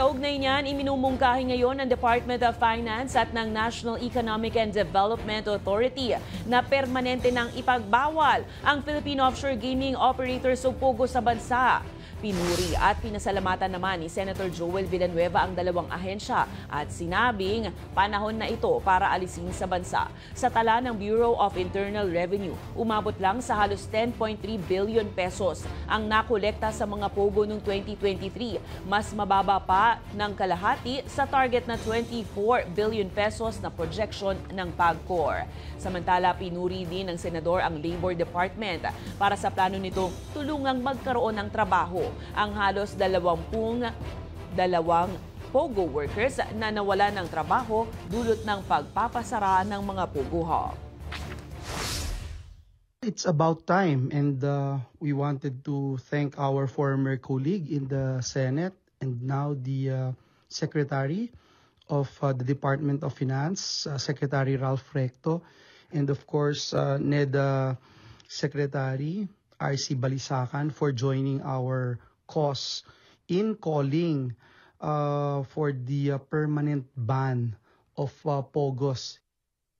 Kaugnay niyan, iminumungkahi ngayon ng Department of Finance at ng National Economic and Development Authority na permanente nang ipagbawal ang Philippine Offshore Gaming Operators o POGO sa bansa. Pinuri at pinasalamatan naman ni Senator Joel Villanueva ang dalawang ahensya at sinabing panahon na ito para alisin sa bansa. Sa tala ng Bureau of Internal Revenue, umabot lang sa halos 10.3 billion pesos ang nakolekta sa mga POGO noong 2023. Mas mababa pa ng kalahati sa target na 24 billion pesos na projection ng PAGCOR. Samantala, pinuri din ng Senador ang Labor Department para sa plano nitong tulungang magkaroon ng trabaho ang halos 22 POGO workers na nawalan ng trabaho dulot ng pagpapasara ng mga POGO hub. It's about time, and we wanted to thank our former colleague in the Senate and now the Secretary of the Department of Finance, Secretary Ralph Recto, and of course NEDA Secretary RC Balisacan for joining our cause in calling for the permanent ban of POGOs